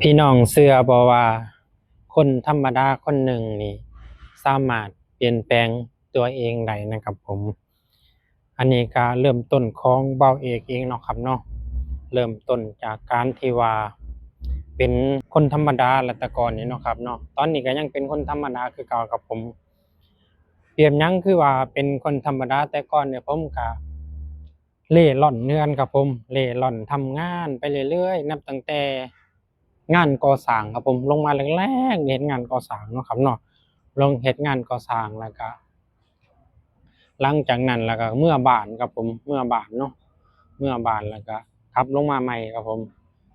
พี่น้องเชื่อบ่ว่าคนธรรมดาคนหนึ่งนี่สามารถเปลี่ยนแปลงตัวเองได้นะครับผมอันนี้ก็เริ่มต้นของเบาเอกเองเนาะครับเนาะเริ่มต้นจากการที่ว่าเป็นคนธรรมดาแต่ก่อนนี่เนาะครับเนาะตอนนี้ก็ยังเป็นคนธรรมดาคือเก่าครับผมเปรียบหยังคือว่าเป็นคนธรรมดาแต่ก่อนเนี่ยผมก็เล่ร่อนเนือนครับผมเล่ร่อนทำงานไปเรื่อยๆนับตั้งแต่งานก่อสร้างครับผมลงมาแรกๆเฮ็ดงานก่อสร้างเนาะครับเนาะลงเฮ็ดงานก่อสร้างแล้วก็หลังจากนั้นแล้วก็เมื่อบ้านครับผมเมื่อบ้านเนาะเมื่อบ้านแล้วก็ขับลงมาใหม่ครับผม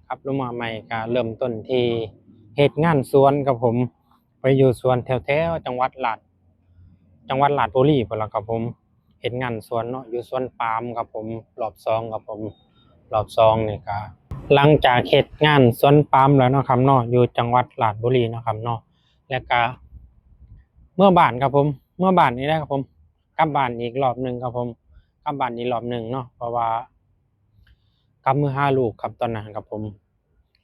ขับลงมาใหม่ก็เริ่มต้นที่เฮ็ดงานสวนครับผมไปอยู่สวนแถวๆจังหวัดราชบุรีพุ่นล่ะครับผมเฮ็ดงานสวนเนาะอยู่สวนปาล์มครับผมรอบ2ครับผมรอบ2นี่ก็หลังจากเฮ็ดงานสวนปาล์มแล้วเนาะครับเนาะอยู่จังหวัดราชบุรีเนาะครับเนาะแล้วก็เมื่อบ้านครับผมเมื่อบ้านนี่แหละครับผมกลับบ้านอีกรอบหนึ่งครับผมกลับบ้านอีกรอบหนึ่งเนาะเพราะว่ากลับมือหาลูกครับตอนนั้นครับผม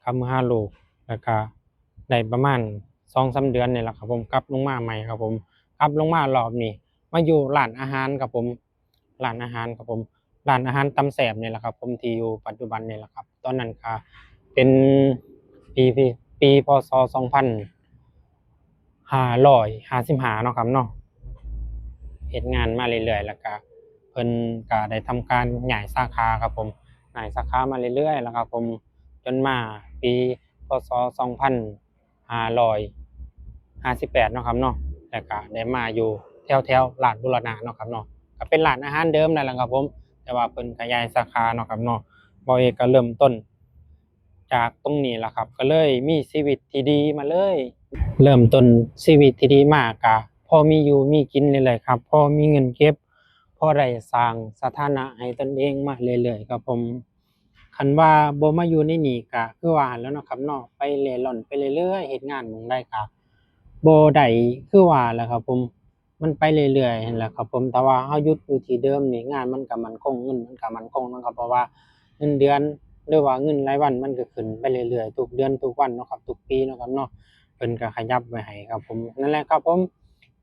กลับมือหาลูกแล้วก็ได้ประมาณ2-3 เดือนนี่แหละครับผมกลับลงมาใหม่ครับผมกลับลงมารอบนี้มาอยู่ร้านอาหารครับผมร้านอาหารครับผมร้านอาหารตำแซ่บนี่แหละครับผมที่อยู่ปัจจุบันนี่แหละครับตอนนั้นก็เป็นปีปีปีพศ2555เนาะครับเนาะเฮ็ดงานมาเรื่อยๆแล้วก็เพิ่นก็ได้ทำการย้ายสาขาครับผมย้ายสาขามาเรื่อยๆแล้วครับผมจนมาปีพศ2558เนาะครับเนาะแล้วก็ได้มาอยู่แถวๆลาดบุรณะเนาะครับเนาะก็เป็นร้านอาหารเดิมนั่นแหละครับผมแต่ว่าเพิ่นก็ย้ายสาขาเนาะครับเนาะบ่าวเอกก็เริ่มต้นจากตรงนี้แหละครับก็เลยมีชีวิตที่ดีมาเลยเริ่มต้นชีวิตที่ดีมาก็พอมีอยู่มีกินเรื่อยๆครับพอมีเงินเก็บพอได้สร้างสถานะให้ตนเองมาเรื่อยๆครับผมคันว่าบ่มาอยู่ในนี้ก็คือว่าหั้นแหล้วเนาะครับเนาะไปเร่ร่อนไปเรื่อยๆเฮ็ดงานหม้องใดก็บ่ได้คือว่าแหละครับผมมันไปเรื่อยๆนั่นแหละครับผมแต่ว่าเราหยุดอยู่ที่เดิมนี่งานมันก็มั่นคงเงินมันก็มั่นคงเนาะครับเพราะว่าเงินเดือนหรือว่าเงินรายวันมันก็ขึ้นไปเรื่อยๆทุกเดือนทุกวันเนาะครับทุกปีเนาะครับเนาะ เพิ่นก็ขยับไว้ให้ครับผมนั่นแหละครับผม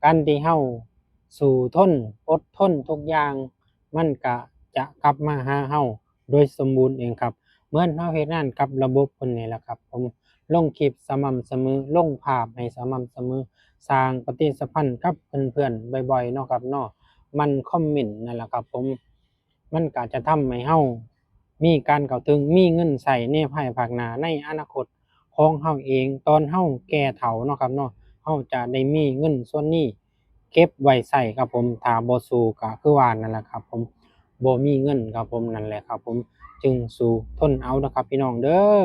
การที่เราสู้ทนอดทนทุกอย่างมันก็จะกลับมาหาเราโดยสมบูรณ์เองครับเหมือนเราเฮ็ดงานกับระบบเพิ่นนี่แหละครับผมลงคลิปสม่ำเสมอลงภาพให้สม่ำเสมอสร้างปฏิสัมพันธ์กับเพื่อนๆบ่อยๆเนาะครับเนาะมันคอมเมนต์นั่นแหละครับผมมันก็จะทำให้เรามีการเข้าถึงมีเงินใช้ในภายภาคหน้าในอนาคต ของเราเองตอนเราแก่เฒ่าเนาะครับเนาะเราจะได้มีเงินส่วนนี้เก็บไว้ใช้ครับผมถ้าบ่สู้ก็คือว่านั่นแหละครับผมบ่มีเงินครับผมนั่นแหละครับผมจึงสู้ทนเอาเด้อครับพี่น้องเด้อ